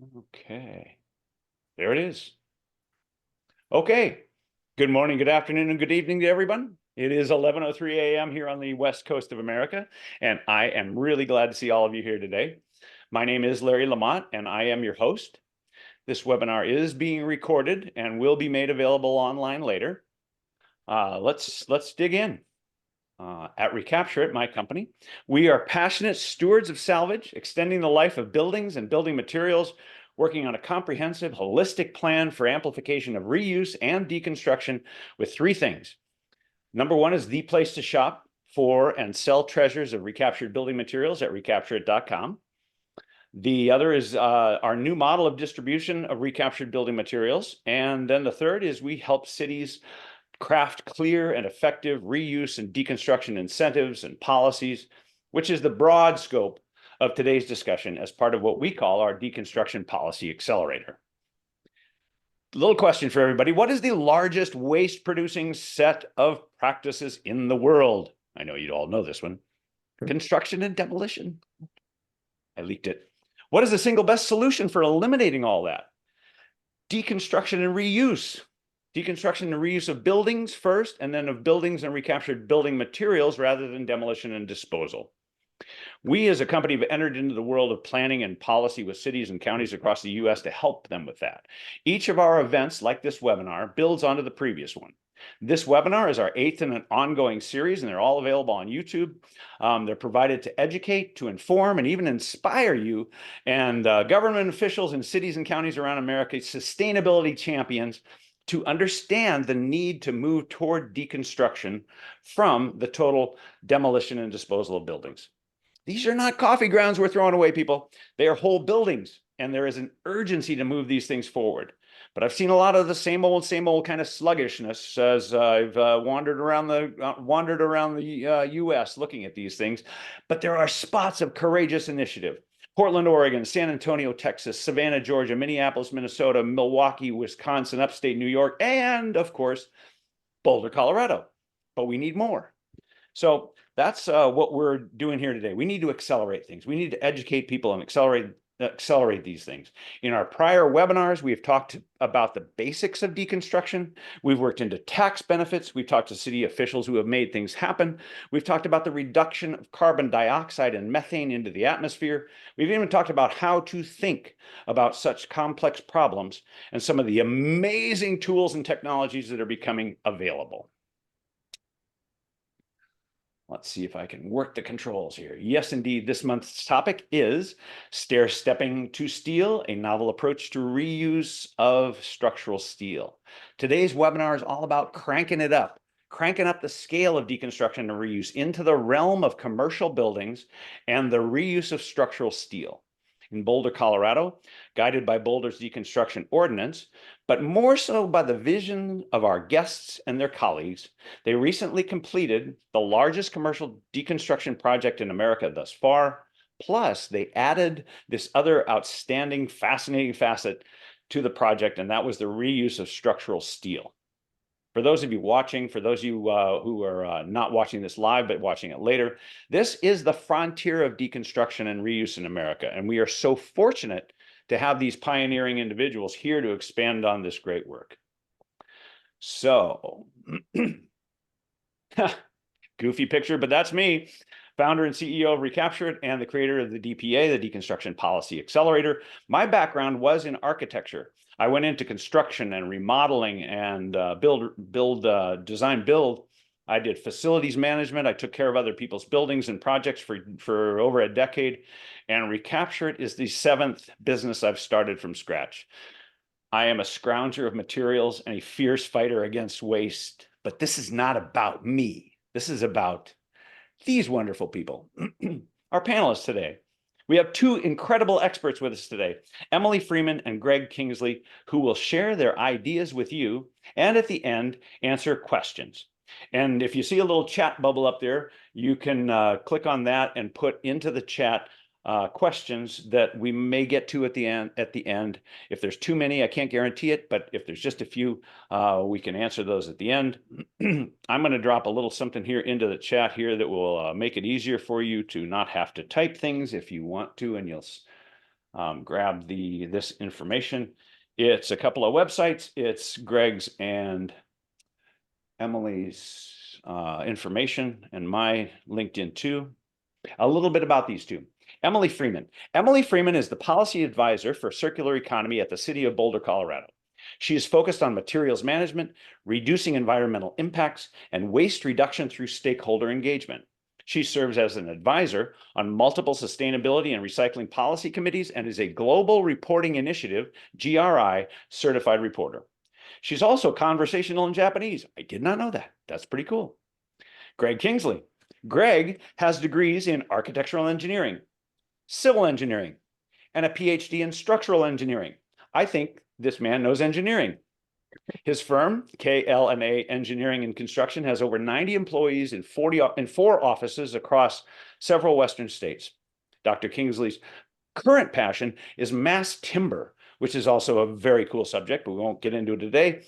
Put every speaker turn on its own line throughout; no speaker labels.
Okay, there it is. Okay, good morning, good afternoon, and good evening to everyone. It is 11:03 a.m. here on the west coast of America, and I am really glad to see all of you here today. My name is Larry LaMotte, and I am your host. This webinar is being recorded and will be made available online later. Let's dig in. At ReCapturit, my company, we are passionate stewards of salvage, extending the life of buildings and building materials, working on a comprehensive, holistic plan for amplification of reuse and deconstruction with three things. Number one is the place to shop for and sell treasures of recaptured building materials at recapturit.com. The other is our new model of distribution of recaptured building materials. And then the third is we help cities craft clear and effective reuse and deconstruction incentives and policies, which is the broad scope of today's discussion as part of what we call our Deconstruction Policy Accelerator. Little question for everybody. What is the largest waste-producing set of practices in the world? I know you'd all know this one. Construction and demolition. I leaked it. What is the single best solution for eliminating all that? Deconstruction and reuse. Deconstruction and reuse of buildings first, and then of buildings and recaptured building materials rather than demolition and disposal. We as a company have entered into the world of planning and policy with cities and counties across the US to help them with that. Each of our events, like this webinar, builds onto the previous one. This webinar is our 8th in an ongoing series, and they're all available on YouTube. They're provided to educate, to inform, and even inspire you and government officials in cities and counties around America, sustainability champions, to understand the need to move toward deconstruction from the total demolition and disposal of buildings. These are not coffee grounds we're throwing away, people. They are whole buildings, and there is an urgency to move these things forward. But I've seen a lot of the same old kind of sluggishness as I've wandered around the U.S. looking at these things. But there are spots of courageous initiative. Portland, Oregon, San Antonio, Texas, Savannah, Georgia, Minneapolis, Minnesota, Milwaukee, Wisconsin, upstate New York, and of course, Boulder, Colorado. But we need more. So that's what we're doing here today. We need to accelerate things. We need to educate people and accelerate these things. In our prior webinars, we have talked about the basics of deconstruction. We've worked into tax benefits. We've talked to city officials who have made things happen. We've talked about the reduction of carbon dioxide and methane into the atmosphere. We've even talked about how to think about such complex problems and some of the amazing tools and technologies that are becoming available. Let's see if I can work the controls here. Yes, indeed, this month's topic is Stair-Stepping to Steel, a novel approach to reuse of structural steel. Today's webinar is all about cranking up the scale of deconstruction and reuse into the realm of commercial buildings and the reuse of structural steel. In Boulder, Colorado, guided by Boulder's deconstruction ordinance, but more so by the vision of our guests and their colleagues, they recently completed the largest commercial deconstruction project in America thus far. Plus, they added this other outstanding, fascinating facet to the project, and that was the reuse of structural steel. For those of you watching, for those of you who are not watching this live but watching it later, this is the frontier of deconstruction and reuse in America, and we are so fortunate to have these pioneering individuals here to expand on this great work. So, goofy picture, but that's me, founder and CEO of ReCapturit and the creator of the DPA, the Deconstruction Policy Accelerator. My background was in architecture. I went into construction and remodeling and design build. I did facilities management. I took care of other people's buildings and projects for over a decade. And ReCapturit is the 7th business I've started from scratch. I am a scrounger of materials and a fierce fighter against waste. But this is not about me. This is about these wonderful people. Our panelists today. We have two incredible experts with us today, Emily Freeman and Greg Kingsley, who will share their ideas with you and at the end answer questions. And if you see a little chat bubble up there, you can click on that and put into the chat questions that we may get to at the end. If there's too many, I can't guarantee it, but if there's just a few, we can answer those at the end. I'm going to drop a little something here into the chat here that will make it easier for you to not have to type things if you want to, and you'll grab this information. It's a couple of websites. It's Greg's and Emily's information and my LinkedIn too. A little bit about these two. Emily Freeman. Emily Freeman is the policy advisor for circular economy at the City of Boulder, Colorado. She is focused on materials management, reducing environmental impacts, and waste reduction through stakeholder engagement. She serves as an advisor on multiple sustainability and recycling policy committees and is a Global Reporting Initiative, GRI, certified reporter. She's also conversational in Japanese. I did not know that. That's pretty cool. Greg Kingsley. Greg has degrees in architectural engineering, civil engineering, and a PhD in structural engineering. I think this man knows engineering. His firm, KL&A Engineering and Construction, has over 90 employees in 4 offices across several Western states. Dr. Kingsley's current passion is mass timber, which is also a very cool subject, but we won't get into it today.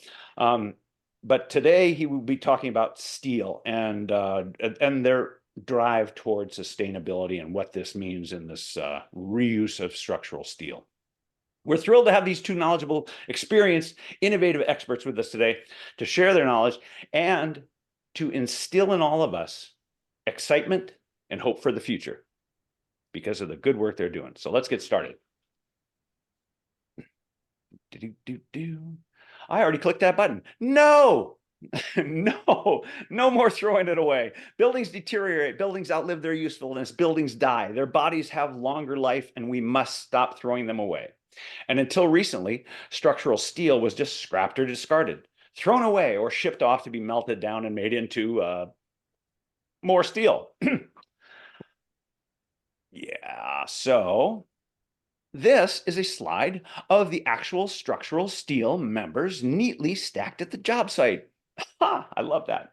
But today he will be talking about steel and their drive towards sustainability and what this means in this reuse of structural steel. We're thrilled to have these two knowledgeable, experienced, innovative experts with us today to share their knowledge and to instill in all of us excitement and hope for the future because of the good work they're doing. So let's get started. I already clicked that button. No, no more throwing it away. Buildings deteriorate, buildings outlive their usefulness, buildings die, their bodies have longer life, and we must stop throwing them away. And until recently, structural steel was just scrapped or discarded, thrown away or shipped off to be melted down and made into more steel. Yeah, so this is a slide of the actual structural steel members neatly stacked at the job site. I love that.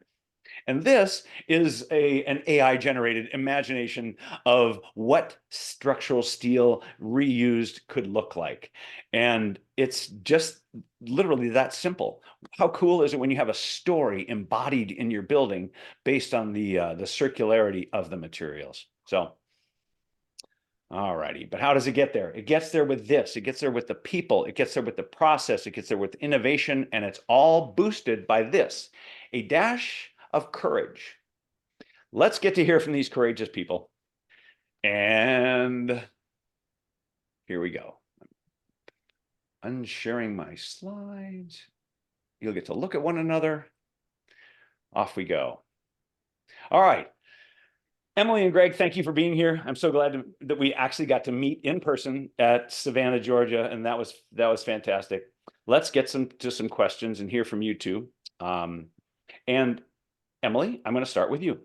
And this is an AI-generated imagination of what structural steel reused could look like. And it's just literally that simple. How cool is it when you have a story embodied in your building based on the circularity of the materials? So, all righty, but how does it get there? It gets there with this. It gets there with the people. It gets there with the process. It gets there with innovation, and it's all boosted by this, a dash of courage. Let's get to hear from these courageous people. And here we go. Unsharing my slides. You'll get to look at one another. Off we go. All right. Emily and Greg, thank you for being here. I'm so glad that we actually got to meet in person at Savannah, Georgia, and that was fantastic. Let's get to some questions and hear from you two. And Emily, I'm going to start with you.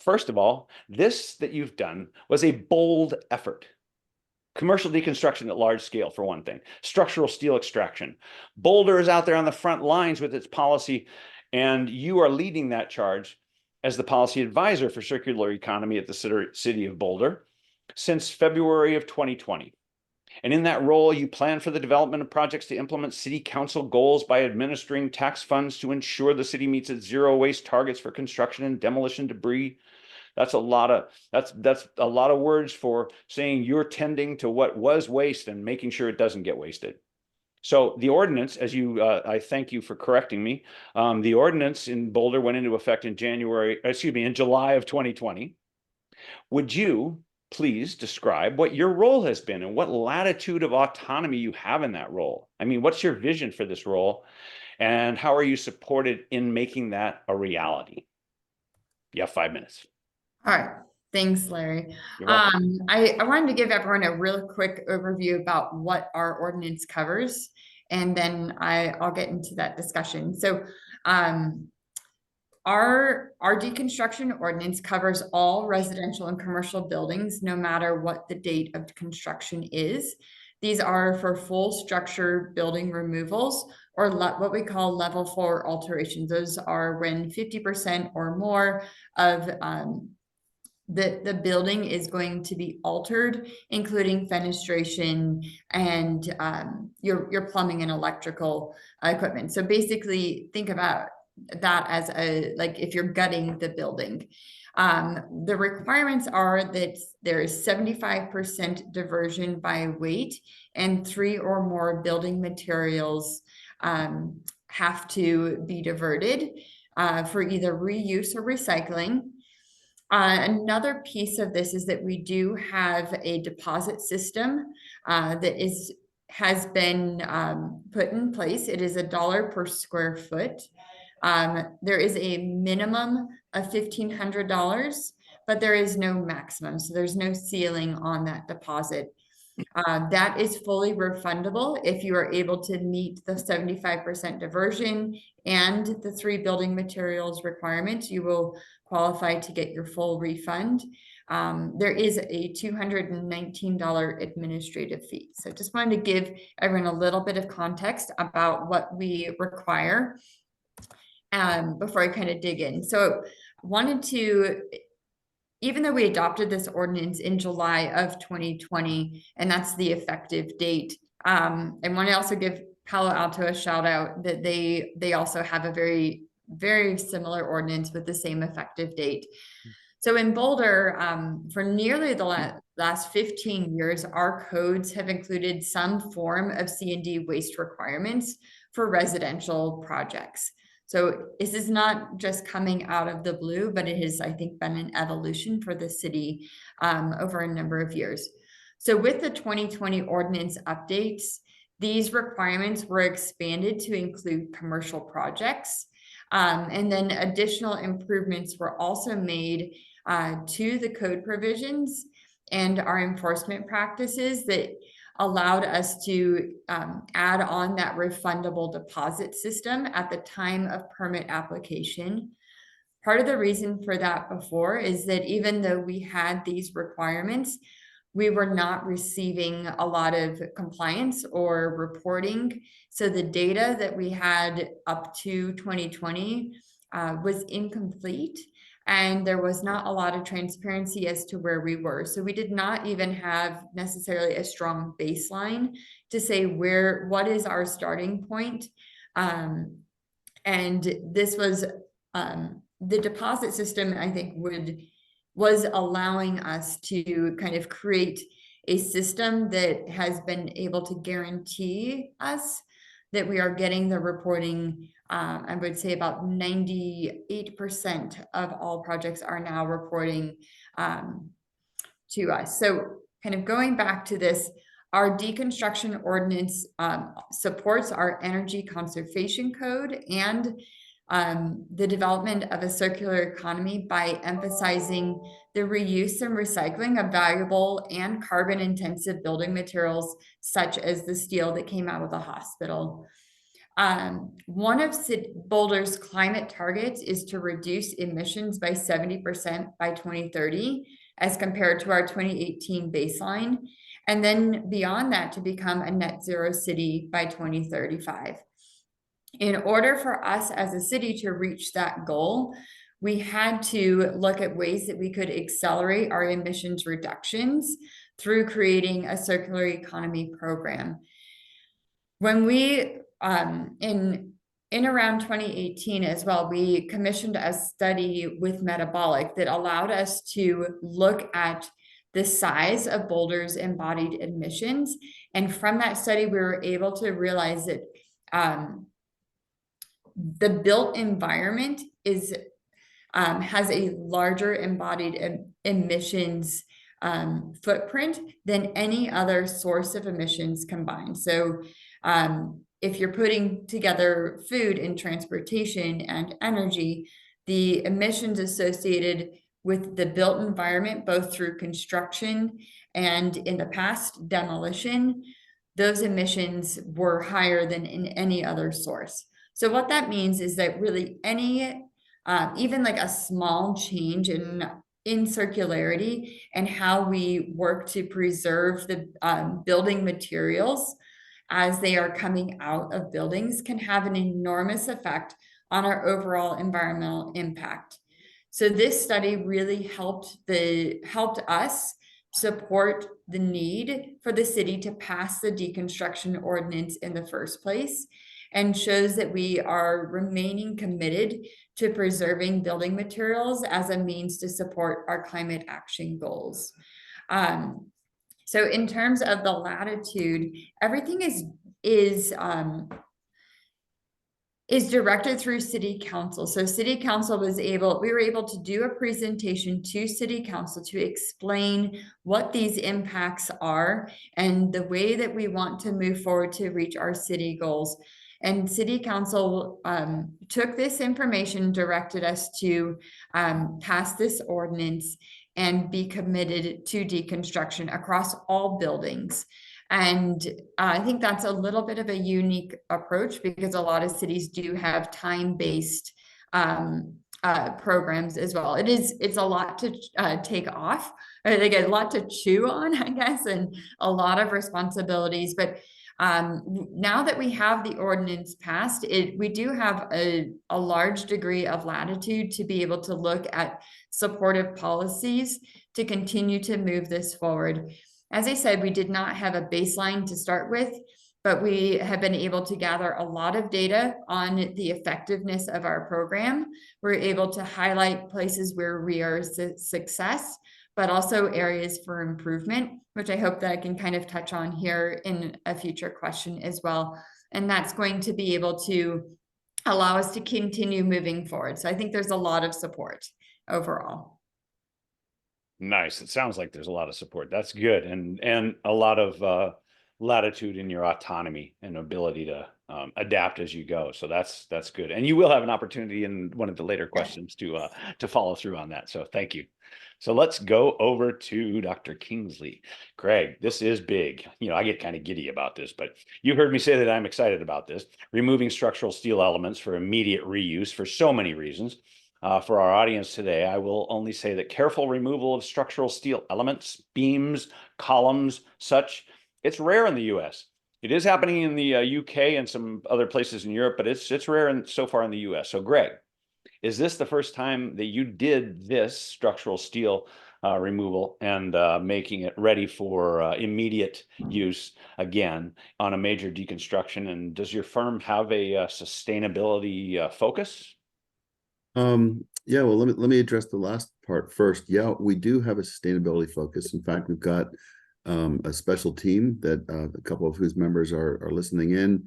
First of all, this that you've done was a bold effort. Commercial deconstruction at large scale, for one thing. Structural steel extraction. Boulder is out there on the front lines with its policy, and you are leading that charge as the policy advisor for circular economy at the City of Boulder since February of 2020. And in that role, you plan for the development of projects to implement city council goals by administering tax funds to ensure the city meets its zero waste targets for construction and demolition debris. That's a lot of words for saying you're tending to what was waste and making sure it doesn't get wasted. So the ordinance, as you, I thank you for correcting me. The ordinance in Boulder went into effect in July of 2020. Would you please describe what your role has been and what latitude of autonomy you have in that role? I mean, what's your vision for this role and how are you supported in making that a reality? You have 5 minutes.
All right. Thanks, Larry. I wanted to give everyone a real quick overview about what our ordinance covers, and then I'll get into that discussion. So our deconstruction ordinance covers all residential and commercial buildings, no matter what the date of construction is. These are for full structure building removals, or what we call level 4 alterations. Those are when 50% or more of the building is going to be altered, including fenestration and your plumbing and electrical equipment. So basically think about that as like if you're gutting the building. The requirements are that there is 75% diversion by weight, and 3 or more building materials have to be diverted for either reuse or recycling. Another piece of this is that we do have a deposit system that has been put in place. It is $1 per square foot. There is a minimum of $1,500, but there is no maximum. So there's no ceiling on that deposit. That is fully refundable if you are able to meet the 75% diversion and the 3 building materials requirements. You will qualify to get your full refund. There is a $219 administrative fee. So just wanted to give everyone a little bit of context about what we require before I kind of dig in. So wanted to, even though we adopted this ordinance in July of 2020, and that's the effective date, I want to also give Palo Alto a shout out that they also have a very, very similar ordinance with the same effective date. So in Boulder, for nearly the last 15 years, our codes have included some form of C&D waste requirements for residential projects. So this is not just coming out of the blue, but it has, I think, been an evolution for the city over a number of years. So with the 2020 ordinance updates, these requirements were expanded to include commercial projects. And then additional improvements were also made to the code provisions and our enforcement practices that allowed us to add on that refundable deposit system at the time of permit application. Part of the reason for that before is that even though we had these requirements, we were not receiving a lot of compliance or reporting. So the data that we had up to 2020 was incomplete. And there was not a lot of transparency as to where we were. So we did not even have necessarily a strong baseline to say what is our starting point. And this was, the deposit system, I think, was allowing us to kind of create a system that has been able to guarantee us that we are getting the reporting. I would say about 98% of all projects are now reporting to us. So kind of going back to this, our deconstruction ordinance supports our energy conservation code and the development of a circular economy by emphasizing the reuse and recycling of valuable and carbon intensive building materials, such as the steel that came out of the hospital. One of Boulder's climate targets is to reduce emissions by 70% by 2030 as compared to our 2018 baseline. And then beyond that, to become a net zero city by 2035. In order for us as a city to reach that goal, we had to look at ways that we could accelerate our emissions reductions through creating a circular economy program. When we in around 2018 as well, we commissioned a study with Metabolic that allowed us to look at the size of Boulder's embodied emissions. And from that study, we were able to realize that the built environment has a larger embodied emissions footprint than any other source of emissions combined. So if you're putting together food and transportation and energy, the emissions associated with the built environment, both through construction and in the past demolition, those emissions were higher than in any other source. So what that means is that really any, even like a small change in circularity and how we work to preserve the building materials as they are coming out of buildings can have an enormous effect on our overall environmental impact. So this study really helped us support the need for the city to pass the deconstruction ordinance in the first place, and shows that we are remaining committed to preserving building materials as a means to support our climate action goals. So in terms of the latitude, everything is directed through city council. So city council we were able to do a presentation to city council to explain what these impacts are and the way that we want to move forward to reach our city goals. And city council took this information, directed us to pass this ordinance and be committed to deconstruction across all buildings. And I think that's a little bit of a unique approach because a lot of cities do have time-based programs as well. It's a lot to take off. They get a lot to chew on, I guess, and a lot of responsibilities. But now that we have the ordinance passed, we do have a large degree of latitude to be able to look at supportive policies to continue to move this forward. As I said, we did not have a baseline to start with, but we have been able to gather a lot of data on the effectiveness of our program. We're able to highlight places where we are a success, but also areas for improvement, which I hope that I can kind of touch on here in a future question as well. And that's going to be able to allow us to continue moving forward. So I think there's a lot of support overall.
Nice. It sounds like there's a lot of support. That's good. And a lot of latitude in your autonomy and ability to adapt as you go. So that's good. And you will have an opportunity in one of the later questions to follow through on that. So thank you. So let's go over to Dr. Kingsley. Craig, this is big. You know, I get kind of giddy about this, but you heard me say that I'm excited about this. Removing structural steel elements for immediate reuse for so many reasons. For our audience today, I will only say that careful removal of structural steel elements, beams, columns, such, it's rare in the US. It is happening in the UK and some other places in Europe, but it's rare so far in the US. So Greg, is this the first time that you did this structural steel removal and making it ready for immediate use again on a major deconstruction? And does your firm have a sustainability focus?
Yeah, well, let me address the last part first. Yeah, we do have a sustainability focus. In fact, we've got a special team that a couple of whose members are listening in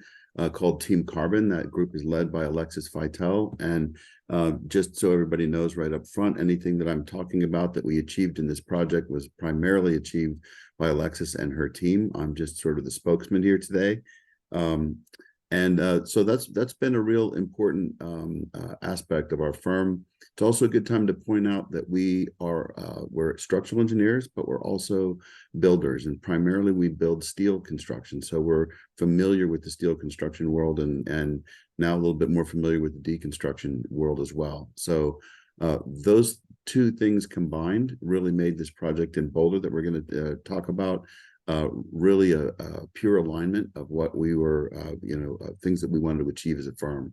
called Team Carbon. That group is led by Alexis Feitel. And just so everybody knows right up front, anything that I'm talking about that we achieved in this project was primarily achieved by Alexis and her team. I'm just sort of the spokesman here today. So that's been a real important aspect of our firm. It's also a good time to point out that we're structural engineers, but we're also builders, and primarily we build steel construction. So we're familiar with the steel construction world and now a little bit more familiar with the deconstruction world as well. So those two things combined really made this project in Boulder that we're going to talk about really a pure alignment of what we were, things that we wanted to achieve as a firm.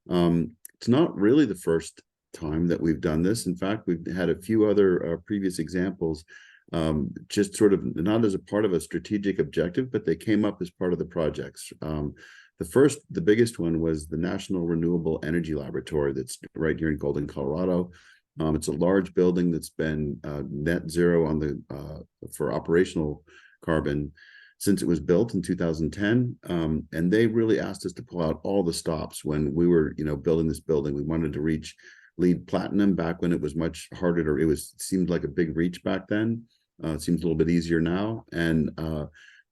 It's not really the first time that we've done this. In fact, we've had a few other previous examples, just sort of not as a part of a strategic objective, but they came up as part of the projects. The biggest one was the National Renewable Energy Laboratory that's right here in Golden, Colorado. It's a large building that's been net zero for operational carbon since it was built in 2010, and they really asked us to pull out all the stops when we were building this building. We wanted to reach LEED Platinum back when it was much harder seemed like a big reach back then. It seems a little bit easier now, and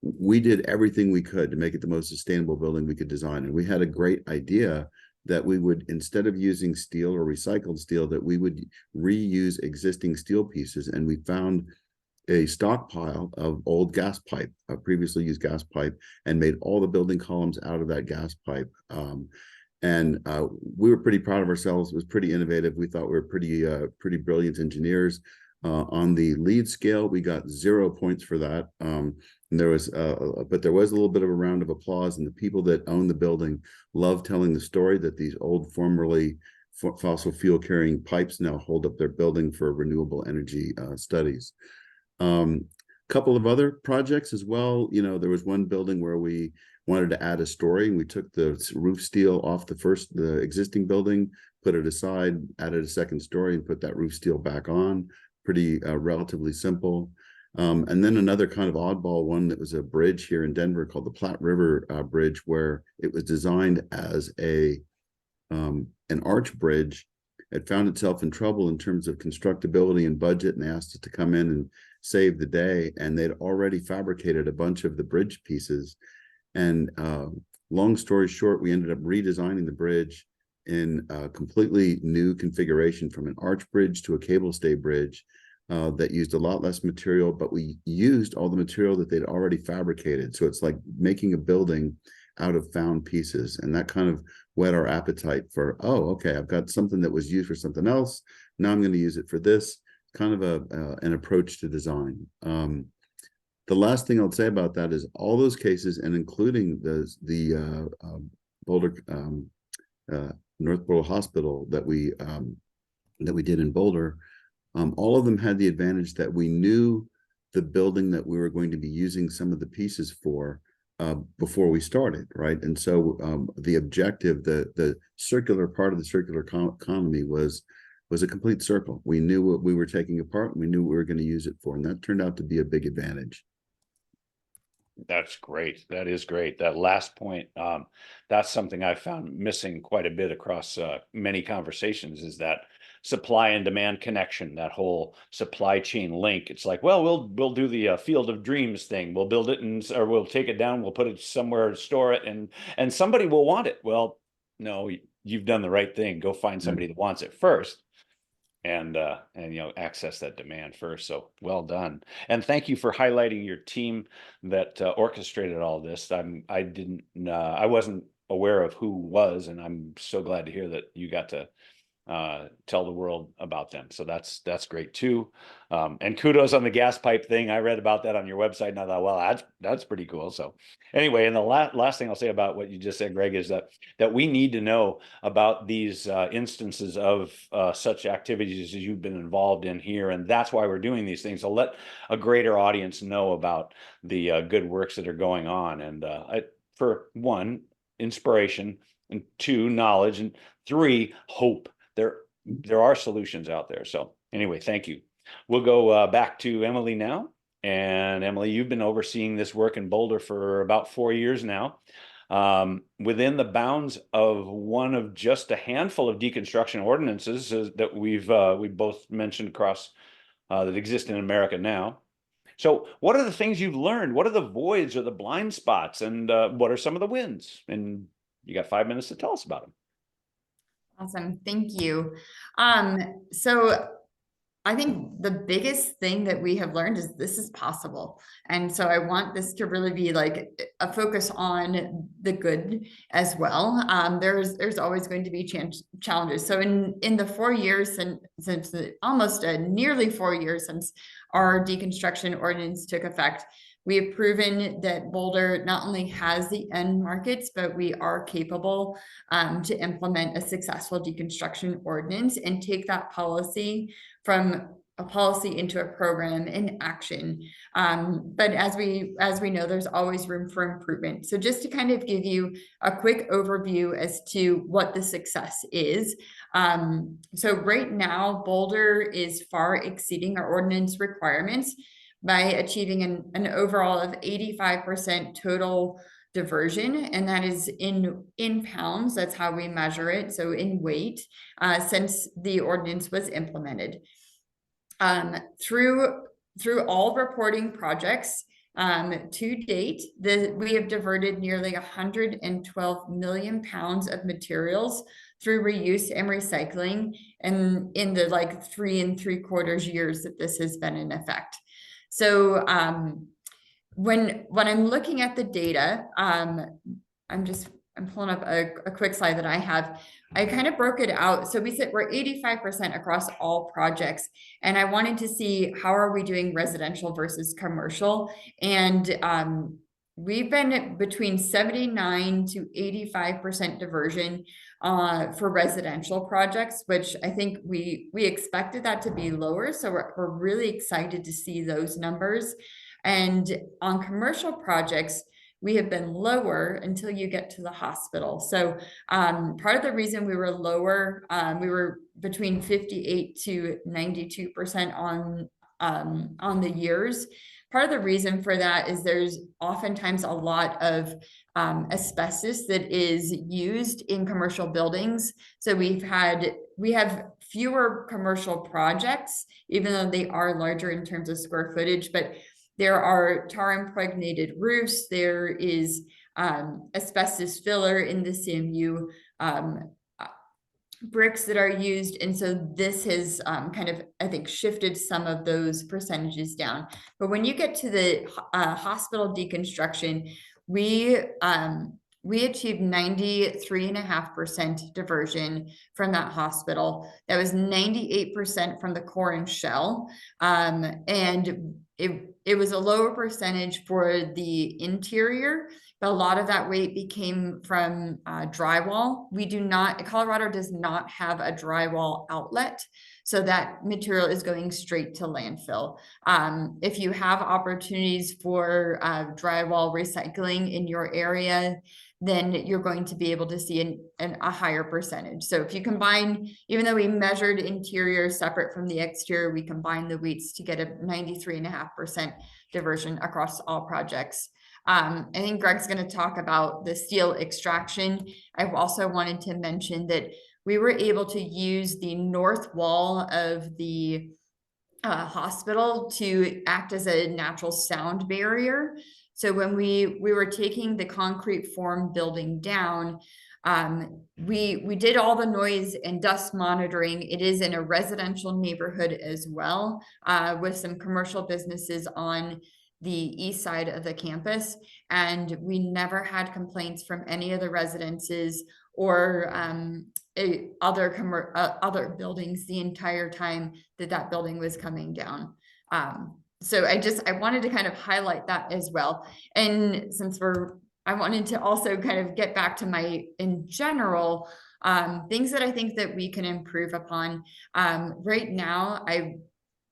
we did everything we could to make it the most sustainable building we could design. And we had a great idea that we would, instead of using steel or recycled steel, that we would reuse existing steel pieces. And we found a stockpile of old gas pipe, previously used gas pipe, and made all the building columns out of that gas pipe. We were pretty proud of ourselves. It was pretty innovative. We thought we were pretty brilliant engineers. On the LEED scale, we got 0 points for that. But there was a little bit of a round of applause, and the people that own the building love telling the story that these old formerly fossil fuel carrying pipes now hold up their building for renewable energy studies. Couple of other projects as well. There was one building where we wanted to add a story, and we took the roof steel off the existing building, put it aside, added a second story, and put that roof steel back on. Pretty relatively simple. And then another kind of oddball one that was a bridge here in Denver called the Platte River Bridge, where it was designed as an arch bridge. It found itself in trouble in terms of constructability and budget, and they asked it to come in and save the day. And they'd already fabricated a bunch of the bridge pieces. And long story short, we ended up redesigning the bridge in a completely new configuration, from an arch bridge to a cable stay bridge that used a lot less material, but we used all the material that they'd already fabricated. So it's like making a building out of found pieces. And that kind of whet our appetite for, oh, okay, I've got something that was used for something else. Now I'm going to use it for this. Kind of an approach to design. The last thing I'll say about that is all those cases, and including the Boulder North Boulder Hospital that we did in Boulder, all of them had the advantage that we knew the building that we were going to be using some of the pieces for before we started, right? And so the objective, the circular part of the circular economy was a complete circle. We knew what we were taking apart, and we knew what we were going to use it for, and that turned out to be a big advantage.
That's great. That is great. That last point, that's something I found missing quite a bit across many conversations, is that supply and demand connection, that whole supply chain link. It's like, well, we'll do the Field of Dreams thing. We'll build it or we'll take it down. We'll put it somewhere, store it, and somebody will want it. Well, no, you've done the right thing. Go find somebody that wants it first. And access that demand first. So well done. And thank you for highlighting your team that orchestrated all this. I wasn't aware of who was, and I'm so glad to hear that you got to tell the world about them. So that's great too. And kudos on the gas pipe thing. I read about that on your website, and I thought, well, that's pretty cool. So anyway, and the last thing I'll say about what you just said, Greg, is that we need to know about these instances of such activities as you've been involved in here, and that's why we're doing these things. So let a greater audience know about the good works that are going on, and for one, inspiration, and two, knowledge, and three, hope. There are solutions out there. So anyway, thank you. We'll go back to Emily now. And Emily, you've been overseeing this work in Boulder for about 4 years now, within the bounds of one of just a handful of deconstruction ordinances that we both mentioned across that exist in America now. So what are the things you've learned? What are the voids or the blind spots? And what are some of the wins? And you got 5 minutes to tell us about them.
Awesome. Thank you. So I think the biggest thing that we have learned is this is possible. And so I want this to really be like a focus on the good as well. There's always going to be challenges. So in the 4 years since almost nearly 4 years since our deconstruction ordinance took effect, we have proven that Boulder not only has the end markets, but we are capable to implement a successful deconstruction ordinance and take that policy from a policy into a program in action. But as we know, there's always room for improvement. So just to kind of give you a quick overview as to what the success is. So right now, Boulder is far exceeding our ordinance requirements by achieving an overall of 85% total diversion, and that is in pounds. That's how we measure it. So in weight, since the ordinance was implemented. Through all reporting projects to date, we have diverted nearly 112 million pounds of materials through reuse and recycling, and in the 3 3/4 years that this has been in effect. So when I'm looking at the data, I'm pulling up a quick slide that I have. I kind of broke it out. So we're 85% across all projects, and I wanted to see how are we doing residential versus commercial. And we've been between 79 to 85% diversion for residential projects, which I think we expected that to be lower. So we're really excited to see those numbers. And on commercial projects, we have been lower until you get to the hospital. So part of the reason we were lower, we were between 58 to 92% on the years. Part of the reason for that is there's oftentimes a lot of asbestos that is used in commercial buildings. So we have fewer commercial projects, even though they are larger in terms of square footage, but there are tar impregnated roofs. There is asbestos filler in the CMU bricks that are used. And so this has kind of, I think, shifted some of those percentages down. But when you get to the hospital deconstruction, we achieved 93.5% diversion from that hospital. That was 98% from the core and shell. And it was a lower percentage for the interior, but a lot of that weight became from drywall. Colorado does not have a drywall outlet, so that material is going straight to landfill. If you have opportunities for drywall recycling in your area, then you're going to be able to see a higher percentage. So if you combine, even though we measured interior separate from the exterior, we combine the weights to get a 93.5% diversion across all projects. I think Greg's going to talk about the steel extraction. I've also wanted to mention that we were able to use the north wall of the hospital to act as a natural sound barrier. So when we were taking the concrete form building down, we did all the noise and dust monitoring. It is in a residential neighborhood as well, with some commercial businesses on the east side of the campus. And we never had complaints from any of the residences or other buildings the entire time that building was coming down. So I wanted to kind of highlight that as well. And since I wanted to also kind of get back to in general, things that I think that we can improve upon. Right now,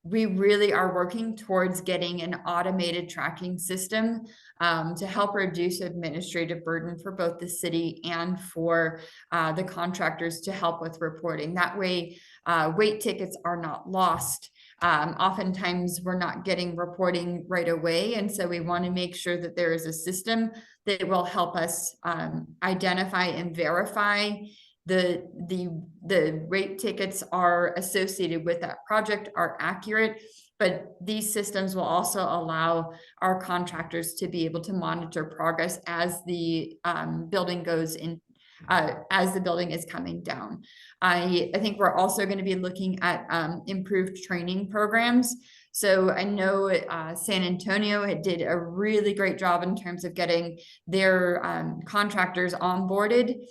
we really are working towards getting an automated tracking system to help reduce administrative burden for both the city and for the contractors to help with reporting. That way, weight tickets are not lost. Oftentimes we're not getting reporting right away. And so we want to make sure that there is a system that will help us identify and verify the weight tickets are associated with that project are accurate. But these systems will also allow our contractors to be able to monitor progress as the building goes in, as the building is coming down. I think we're also going to be looking at improved training programs. So I know San Antonio did a really great job in terms of getting their contractors onboarded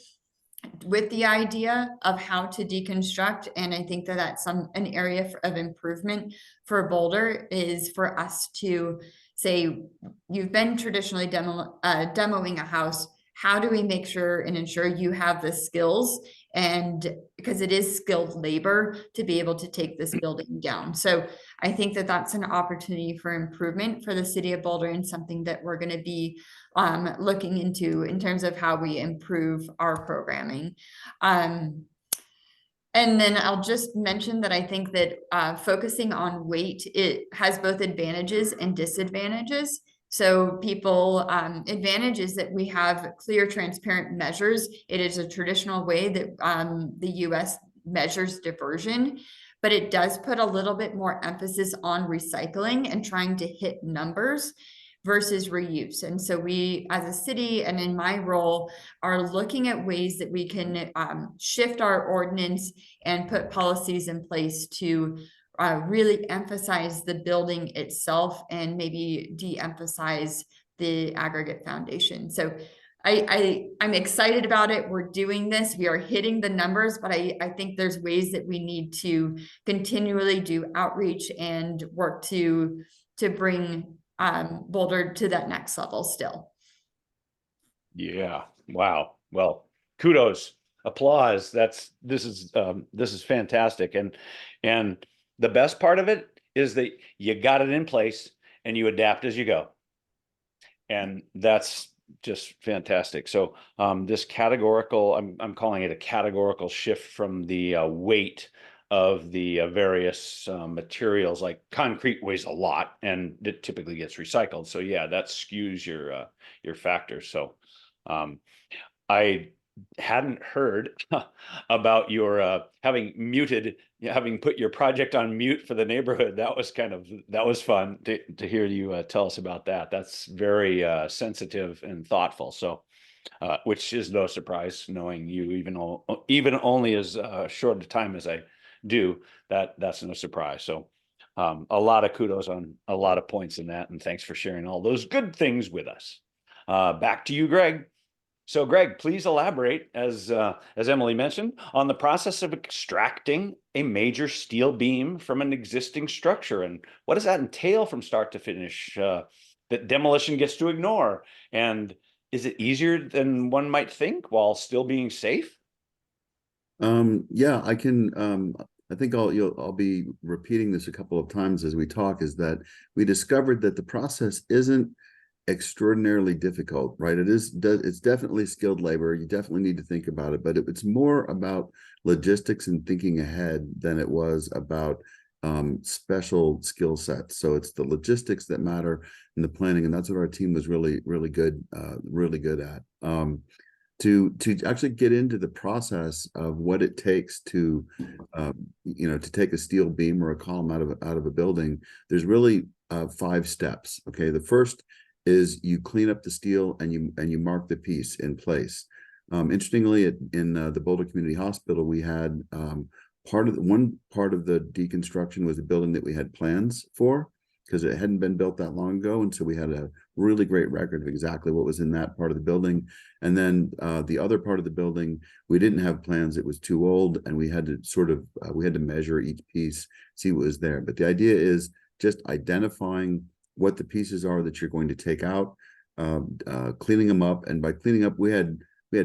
with the idea of how to deconstruct. And I think that that's an area of improvement for Boulder is for us to say, you've been traditionally demoing a house. How do we make sure and ensure you have the skills? And because it is skilled labor to be able to take this building down. So I think that that's an opportunity for improvement for the city of Boulder and something that we're going to be looking into in terms of how we improve our programming. And then I'll just mention that I think that focusing on weight, it has both advantages and disadvantages. So advantage is that we have clear, transparent measures. It is a traditional way that the US measures diversion, but it does put a little bit more emphasis on recycling and trying to hit numbers versus reuse. And so we, as a city and in my role, are looking at ways that we can shift our ordinance and put policies in place to really emphasize the building itself and maybe de-emphasize the aggregate foundation. So I'm excited about it. We're doing this. We are hitting the numbers, but I think there's ways that we need to continually do outreach and work to bring Boulder to that next level still.
Yeah. Wow. Well, kudos, applause. This is fantastic. And the best part of it is that you got it in place and you adapt as you go. And that's just fantastic. So this categorical, I'm calling it a categorical shift from the weight of the various materials. Like concrete weighs a lot and it typically gets recycled. So yeah, that skews your factors. So I hadn't heard about your having put your project on mute for the neighborhood. That was fun to hear you tell us about that. That's very sensitive and thoughtful. So which is no surprise, knowing you even only as short a time as I do. That's no surprise. So a lot of kudos on a lot of points in that, and thanks for sharing all those good things with us. Back to you, Greg. So, Greg, please elaborate, as Emily mentioned, on the process of extracting a major steel beam from an existing structure, and what does that entail from start to finish that demolition gets to ignore? And is it easier than one might think while still being safe?
Yeah, I can. I think I'll be repeating this a couple of times as we talk. Is that we discovered that the process isn't extraordinarily difficult, right? It's definitely skilled labor. You definitely need to think about it, but it's more about logistics and thinking ahead than it was about special skill sets. So it's the logistics that matter in the planning, and that's what our team was really good at. To actually get into the process of what it takes to to take a steel beam or a column out of a building, there's really 5 steps. Okay, the first is you clean up the steel and you mark the piece in place. Interestingly, in the Boulder Community Hospital, we had one part of the deconstruction was a building that we had plans for, because it hadn't been built that long ago, and so we had a really great record of exactly what was in that part of the building. And then the other part of the building, we didn't have plans; it was too old, and we had to we had to measure each piece, see what was there. But the idea is just identifying what the pieces are that you're going to take out, cleaning them up. And by cleaning up, we had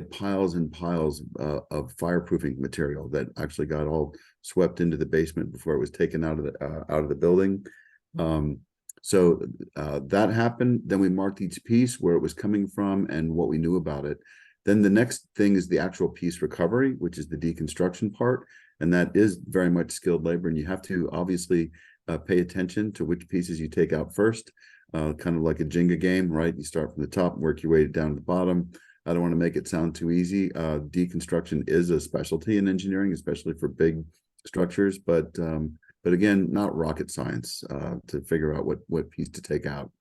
piles and piles of fireproofing material that actually got all swept into the basement before it was taken out of the building. So that happened. Then we marked each piece, where it was coming from and what we knew about it. Then the next thing is the actual piece recovery, which is the deconstruction part, and that is very much skilled labor. And you have to obviously pay attention to which pieces you take out first, kind of like a Jenga game, right? You start from the top and work your way down to the bottom. I don't want to make it sound too easy. Deconstruction is a specialty in engineering, especially for big structures, but again, not rocket science to figure out what piece to take out.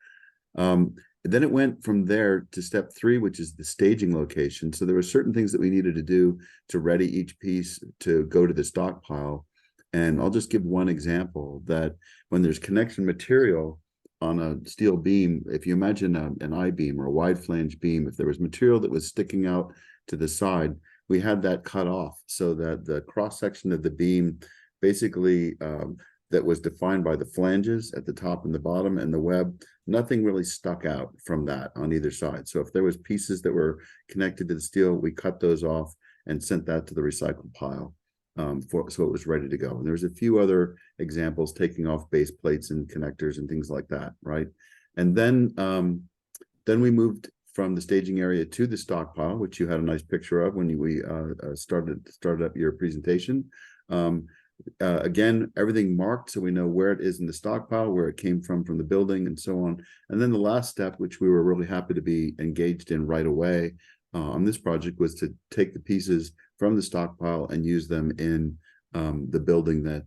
Then it went from there to step 3, which is the staging location. So there were certain things that we needed to do to ready each piece to go to the stockpile. And I'll just give one example, that when there's connection material on a steel beam, if you imagine an I-beam or a wide flange beam, if there was material that was sticking out to the side, we had that cut off so that the cross section of the beam basically that was defined by the flanges at the top and the bottom and the web, nothing really stuck out from that on either side. So if there was pieces that were connected to the steel, we cut those off and sent that to the recycled pile. So it was ready to go. And there's a few other examples, taking off base plates and connectors and things like that, right? And then we moved from the staging area to the stockpile, which you had a nice picture of when we started up your presentation. Again, everything marked, so we know where it is in the stockpile, where it came from the building, and so on. And then the last step, which we were really happy to be engaged in right away on this project, was to take the pieces from the stockpile and use them in the building that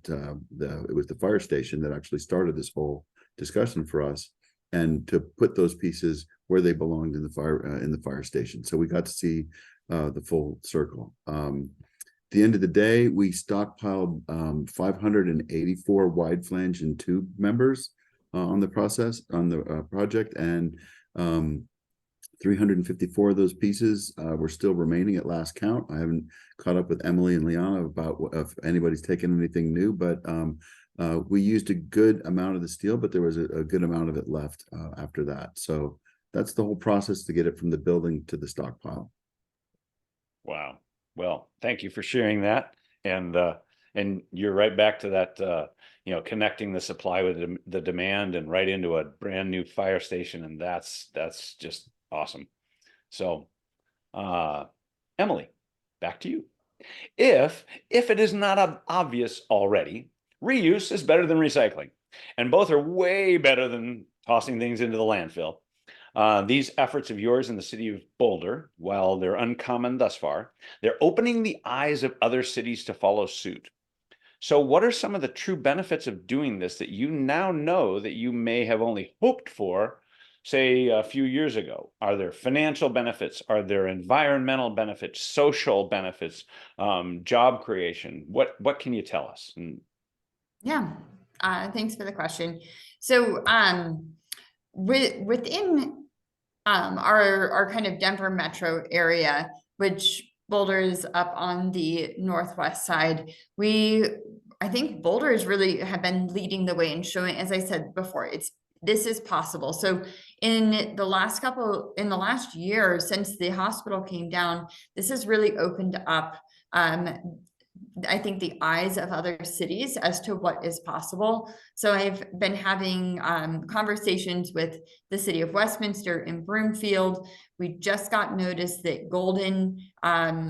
it was the fire station that actually started this whole discussion for us, and to put those pieces where they belonged in the fire station. So we got to see the full circle. At the end of the day, we stockpiled 584 wide flange and tube members on the project, and 354 of those pieces were still remaining at last count. I haven't caught up with Emily and Liana about if anybody's taken anything new, but we used a good amount of the steel, but there was a good amount of it left after that. So that's the whole process to get it from the building to the stockpile.
Wow. Well, thank you for sharing that. And you're right back to that, connecting the supply with the demand and right into a brand new fire station. And that's just awesome. So, Emily, back to you. If it is not obvious already, reuse is better than recycling, and both are way better than tossing things into the landfill. These efforts of yours in the city of Boulder, while they're uncommon thus far, they're opening the eyes of other cities to follow suit. So what are some of the true benefits of doing this that you now know that you may have only hoped for, say, a few years ago? Are there financial benefits? Are there environmental benefits, social benefits, job creation? What can you tell us?
Yeah, thanks for the question. So within our kind of Denver metro area, which Boulder is up on the northwest side, I think Boulders really have been leading the way and showing, as I said before, this is possible. So in the last year since the hospital came down, this has really opened up I think the eyes of other cities as to what is possible. So I've been having conversations with the city of Westminster and Broomfield. We just got notice that Golden,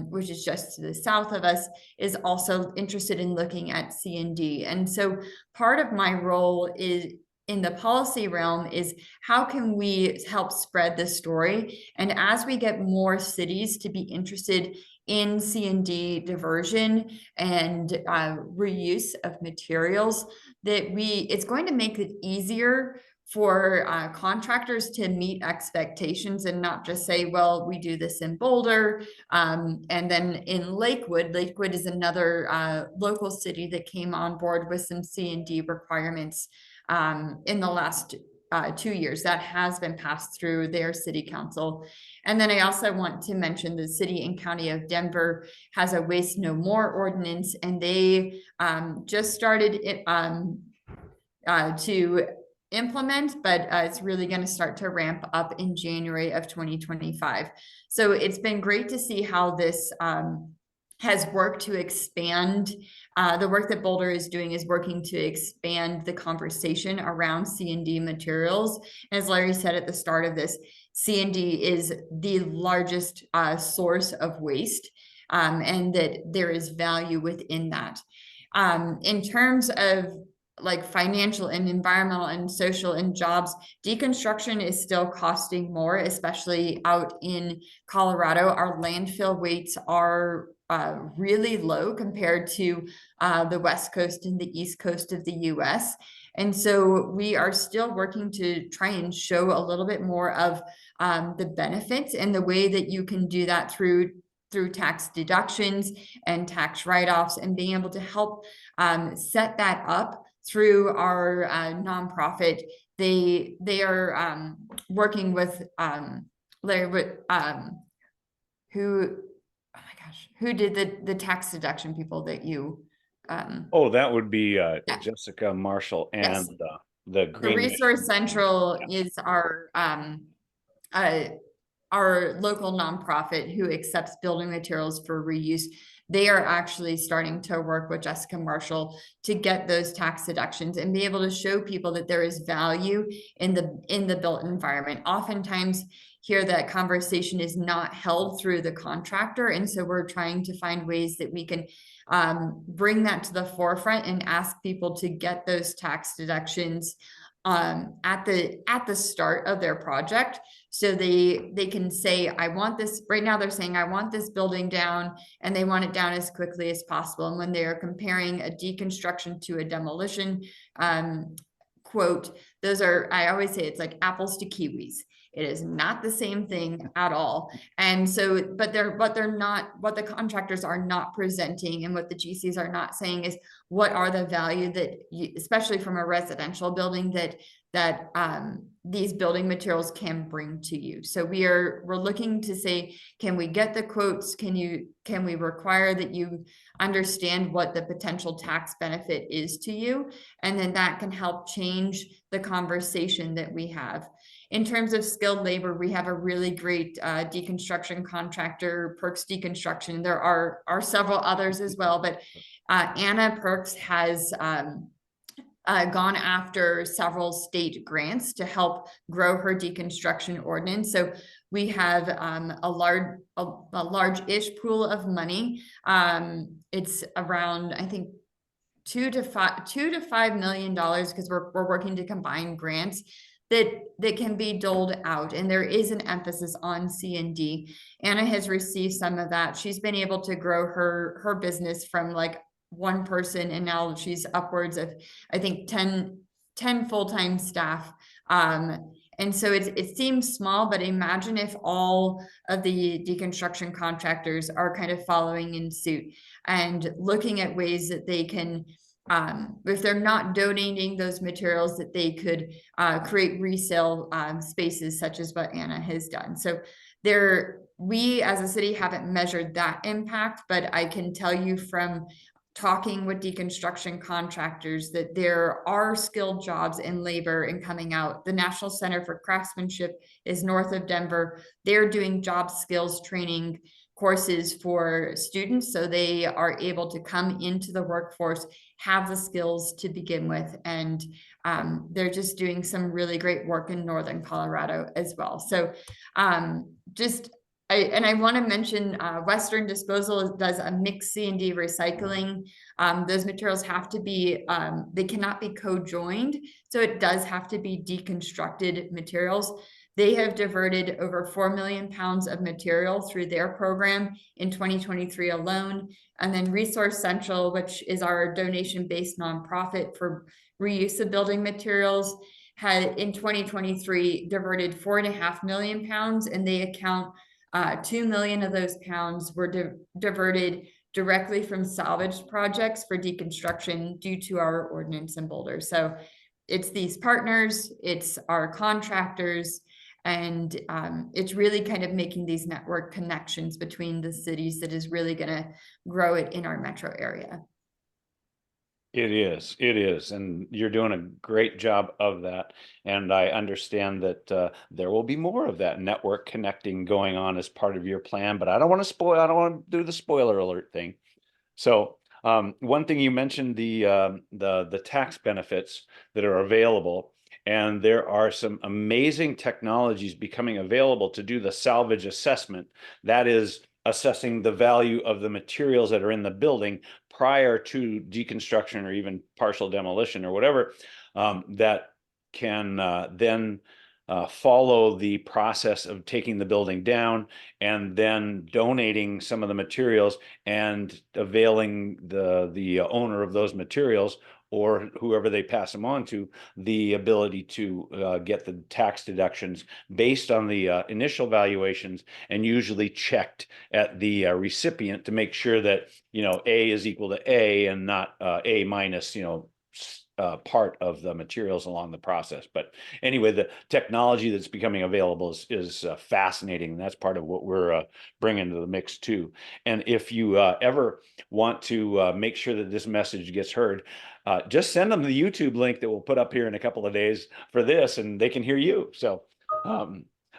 which is just to the south of us, is also interested in looking at C&D. And so part of my role is in the policy realm is how can we help spread this story? And as we get more cities to be interested in C&D diversion and reuse of materials, it's going to make it easier for contractors to meet expectations and not just say, well, we do this in Boulder. And then in Lakewood is another local city that came on board with some C&D requirements in the last 2 years. That has been passed through their city council. And then I also want to mention the city and county of Denver has a waste no more ordinance, and they just started it to implement, but it's really going to start to ramp up in January of 2025. So it's been great to see how this has worked to expand. The work that Boulder is doing is working to expand the conversation around C&D materials. As Larry said at the start of this, C&D is the largest source of waste, and that there is value within that. In terms of like financial and environmental and social and jobs, deconstruction is still costing more, especially out in Colorado. Our landfill rates are really low compared to the West Coast and the East Coast of the US. And so we are still working to try and show a little bit more of the benefits and the way that you can do that through tax deductions and tax write-offs, and being able to help set that up through our nonprofit. They are working with Larry, who did the tax deduction people that you
Oh, that would be Jessica Marshall and
yes.
The Green
Resource Central
yeah.
is our local nonprofit who accepts building materials for reuse. They are actually starting to work with Jessica Marshall to get those tax deductions and be able to show people that there is value in the built environment. Oftentimes here that conversation is not held through the contractor. And so we're trying to find ways that we can bring that to the forefront and ask people to get those tax deductions at the start of their project, so they can say, I want this. Right now they're saying, I want this building down, and they want it down as quickly as possible. And when they are comparing a deconstruction to a demolition quote, those are, I always say, it's like apples to kiwis. It is not the same thing at all. And so, but they're not, what the contractors are not presenting and what the GCs are not saying is what are the value that you, especially from a residential building, that these building materials can bring to you. So we're looking to say, can we get the quotes? Can we require that you understand what the potential tax benefit is to you? And then that can help change the conversation that we have. In terms of skilled labor, we have a really great deconstruction contractor, Perks Deconstruction. There are several others as well, but Anna Perks has gone after several state grants to help grow her deconstruction ordinance. So we have a large-ish pool of money. It's around, I think, $2 to $5 million, because we're working to combine grants that can be doled out, and there is an emphasis on C&D. Anna has received some of that. She's been able to grow her business from like one person, and now she's upwards of, I think, 10 full-time staff. And so it seems small, but imagine if all of the deconstruction contractors are kind of following in suit and looking at ways that they can, if they're not donating those materials, that they could create resale spaces, such as what Anna has done. So we as a city haven't measured that impact, but I can tell you from talking with deconstruction contractors that there are skilled jobs in labor and coming out. The National Center for Craftsmanship is north of Denver. They're doing job skills training courses for students, so they are able to come into the workforce, have the skills to begin with, and they're just doing some really great work in northern Colorado as well. So I want to mention Western Disposal does a mixed C&D recycling. Those materials have to be, they cannot be co-joined, so it does have to be deconstructed materials. They have diverted over 4 million pounds of material through their program in 2023 alone. And then Resource Central, which is our donation-based nonprofit for reuse of building materials, had in 2023 diverted 4.5 million pounds, and they account 2 million of those pounds were diverted directly from salvage projects for deconstruction due to our ordinance in Boulder. So it's these partners, it's our contractors, and it's really kind of making these network connections between the cities that is really going to grow it in our metro area.
It is, and you're doing a great job of that. And I understand that there will be more of that network connecting going on as part of your plan, but I don't want to do the spoiler alert thing. So one thing you mentioned, the tax benefits that are available, and there are some amazing technologies becoming available to do the salvage assessment. That is assessing the value of the materials that are in the building prior to deconstruction or even partial demolition or whatever, that can then follow the process of taking the building down and then donating some of the materials and availing the owner of those materials, or whoever they pass them on to, the ability to get the tax deductions based on the initial valuations, and usually checked at the recipient to make sure that, A is equal to A and not A minus, part of the materials along the process. But anyway, the technology that's becoming available is fascinating. And that's part of what we're bringing to the mix too. And if you ever want to make sure that this message gets heard, just send them the YouTube link that we'll put up here in a couple of days for this, and they can hear you. So,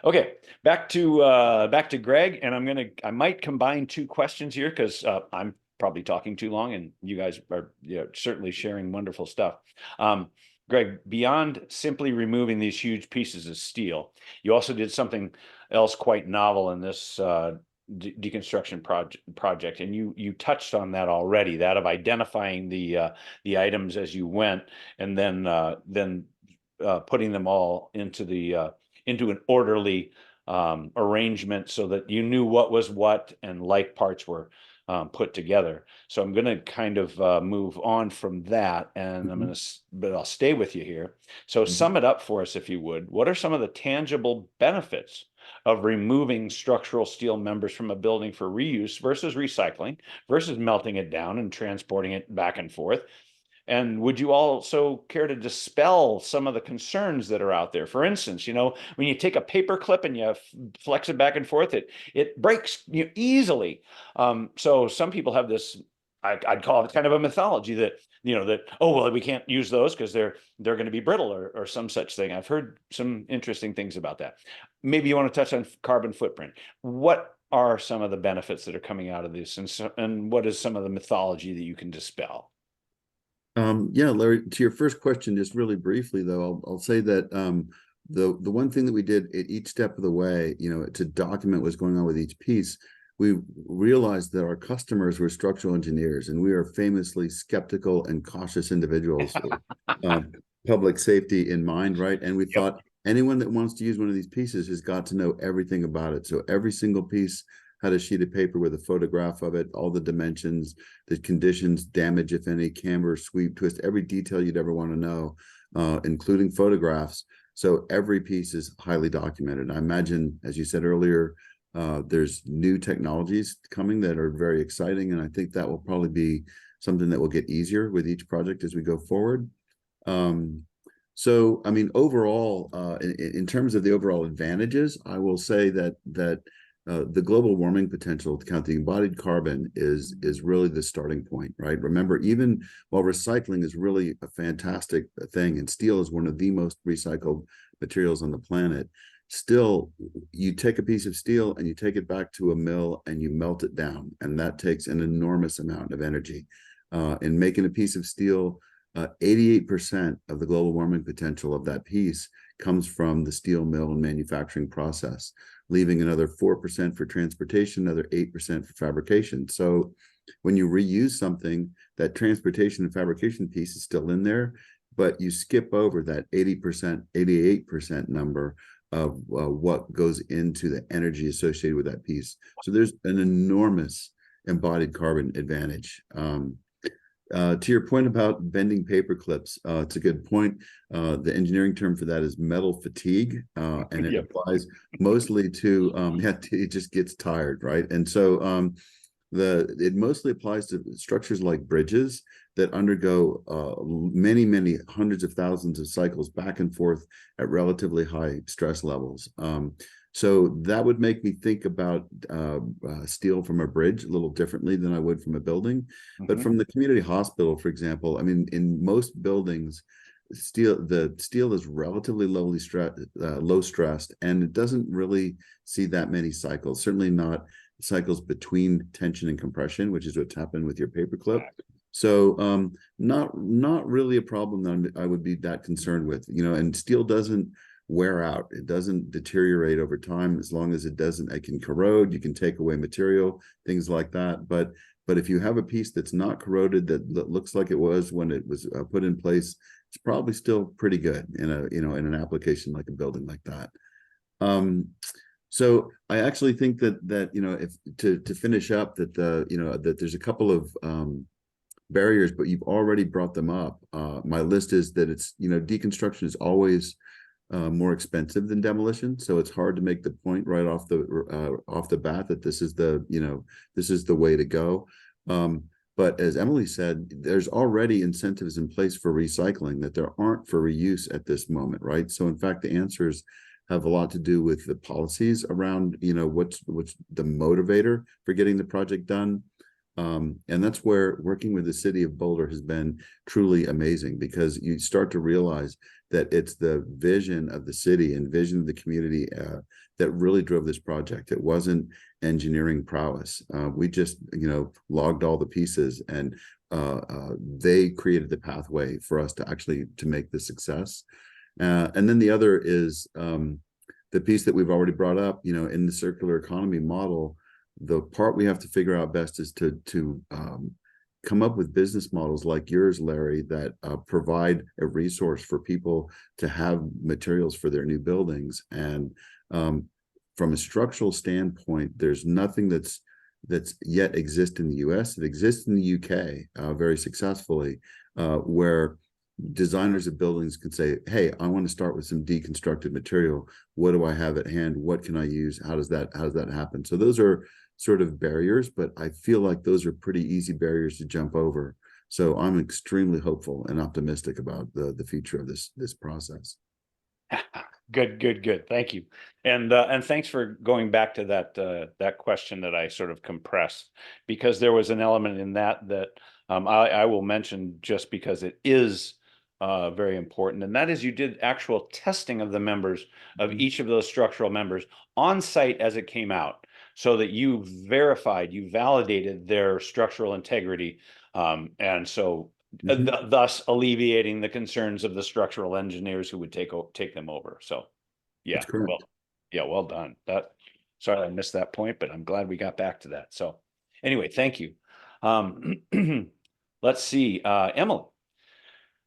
okay, back to Greg, and I might combine two questions here because I'm probably talking too long, and you guys are certainly sharing wonderful stuff. Greg, beyond simply removing these huge pieces of steel, you also did something else quite novel in this deconstruction project, and you touched on that already, that of identifying the items as you went, and then putting them all into an orderly arrangement so that you knew what was what and like parts were put together. So I'm going to kind of move on from that, and but I'll stay with you here. So sum it up for us, if you would. What are some of the tangible benefits of removing structural steel members from a building for reuse versus recycling versus melting it down and transporting it back and forth? And would you also care to dispel some of the concerns that are out there? For instance, when you take a paper clip and you flex it back and forth, it breaks easily. So some people have this, I'd call it kind of a mythology that, oh, well, we can't use those because they're going to be brittle or some such thing. I've heard some interesting things about that. Maybe you want to touch on carbon footprint. What are some of the benefits that are coming out of this, and what is some of the mythology that you can dispel?
Yeah, Larry, to your first question, just really briefly though, I'll say that the one thing that we did at each step of the way, to document what's going on with each piece, we realized that our customers were structural engineers, and we are famously skeptical and cautious individuals, public safety in mind, right? And we thought anyone that wants to use one of these pieces has got to know everything about it. So every single piece had a sheet of paper with a photograph of it, all the dimensions, the conditions, damage, if any, camber, sweep, twist, every detail you'd ever want to know, including photographs. So every piece is highly documented. I imagine, as you said earlier, there's new technologies coming that are very exciting, and I think that will probably be something that will get easier with each project as we go forward. So, I mean, overall, in terms of the overall advantages, I will say that the global warming potential, to count the embodied carbon, is really the starting point, right? Remember, even while recycling is really a fantastic thing, and steel is one of the most recycled materials on the planet, still, you take a piece of steel and you take it back to a mill and you melt it down, and that takes an enormous amount of energy. In making a piece of steel, 88% of the global warming potential of that piece comes from the steel mill and manufacturing process, leaving another 4% for transportation, another 8% for fabrication. So when you reuse something, that transportation and fabrication piece is still in there, but you skip over that 80%, 88% number of what goes into the energy associated with that piece. So there's an enormous embodied carbon advantage. To your point about bending paper clips, it's a good point. The engineering term for that is metal fatigue, and it applies mostly to, it just gets tired, right? And so it mostly applies to structures like bridges that undergo many hundreds of thousands of cycles back and forth at relatively high stress levels. So that would make me think about steel from a bridge a little differently than I would from a building. But from the community hospital, for example, I mean, in most buildings, the steel is relatively low stressed, and it doesn't really see that many cycles. Certainly not cycles between tension and compression, which is what's happened with your paperclip. So not really a problem that I would be that concerned with. And steel doesn't wear out. It doesn't deteriorate over time. As long as it can corrode, you can take away material, things like that. But if you have a piece that's not corroded, that looks like it was when it was put in place, it's probably still pretty good in in an application like a building like that. So I actually think that if to finish up, that that there's a couple of barriers, but you've already brought them up. My list is that it's deconstruction is always more expensive than demolition, so it's hard to make the point right off the bat that this is the way to go. But as Emily said, there's already incentives in place for recycling that there aren't for reuse at this moment, right? So in fact, the answers have a lot to do with the policies around what's the motivator for getting the project done. And that's where working with the City of Boulder has been truly amazing, because you start to realize that it's the vision of the city and vision of the community that really drove this project. It wasn't engineering prowess. We just, logged all the pieces, and they created the pathway for us to make this success. And then the other is the piece that we've already brought up, in the circular economy model. The part we have to figure out best is to come up with business models like yours, Larry, that provide a resource for people to have materials for their new buildings. And from a structural standpoint, there's nothing that's yet exists in the US. It exists in the UK very successfully, where designers of buildings can say, hey, I want to start with some deconstructed material. What do I have at hand? What can I use? How does that happen? So those are sort of barriers, but I feel like those are pretty easy barriers to jump over. So I'm extremely hopeful and optimistic about the future of this process.
Good. Thank you. And thanks for going back to that question that I sort of compressed, because there was an element in that I will mention just because it is very important. And that is, you did actual testing of the members of each of those structural members on site as it came out, so that you validated their structural integrity. And so thus alleviating the concerns of the structural engineers who would take them over. So, yeah,
That's correct.
well, yeah, well done. Sorry I missed that point, but I'm glad we got back to that. So, anyway, thank you. Let's see, Emily.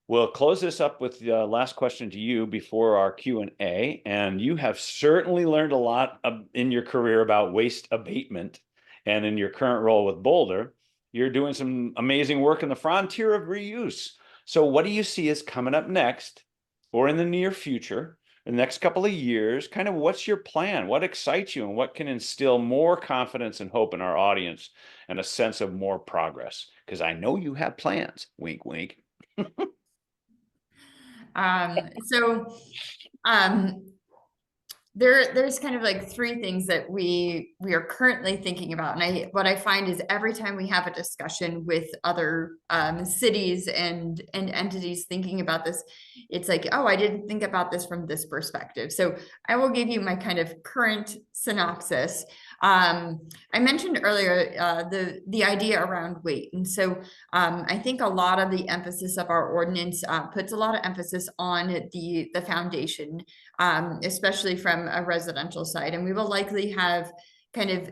We'll close this up with the last question to you before our Q&A. And you have certainly learned a lot in your career about waste abatement. And in your current role with Boulder, you're doing some amazing work in the frontier of reuse. So what do you see is coming up next or in the near future, the next couple of years? Kind of what's your plan? What excites you and what can instill more confidence and hope in our audience and a sense of more progress? Because I know you have plans. Wink, wink.
So there's kind of like three things that we are currently thinking about. And what I find is every time we have a discussion with other cities and entities thinking about this, it's like, oh, I didn't think about this from this perspective. So I will give you my kind of current synopsis. I mentioned earlier the idea around weight. And so I think a lot of the emphasis of our ordinance puts a lot of emphasis on the foundation, especially from a residential side. And we will likely have kind of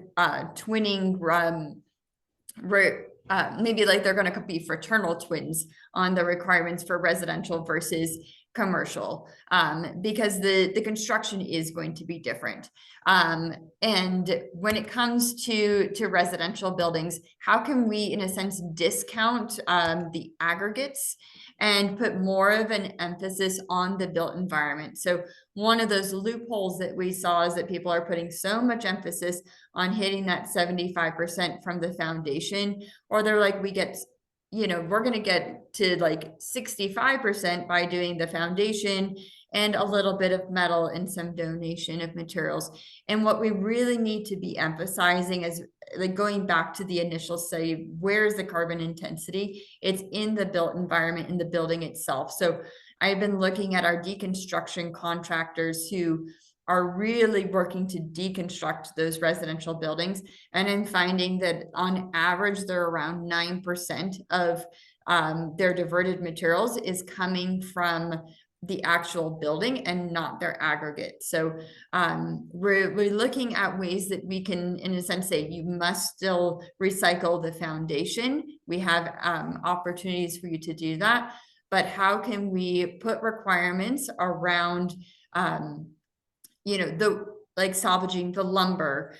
twinning, maybe like they're going to be fraternal twins on the requirements for residential versus commercial, because the construction is going to be different. And when it comes to residential buildings, how can we, in a sense, discount the aggregates and put more of an emphasis on the built environment? So one of those loopholes that we saw is that people are putting so much emphasis on hitting that 75% from the foundation, or they're like, we're going to get to like 65% by doing the foundation and a little bit of metal and some donation of materials. And what we really need to be emphasizing is like going back to the initial study, where's the carbon intensity? It's in the built environment, in the building itself. So I've been looking at our deconstruction contractors who are really working to deconstruct those residential buildings. And I'm finding that on average, they're around 9% of their diverted materials is coming from the actual building and not their aggregate. So we're looking at ways that we can, in a sense, say you must still recycle the foundation. We have opportunities for you to do that. But how can we put requirements around like salvaging the lumber,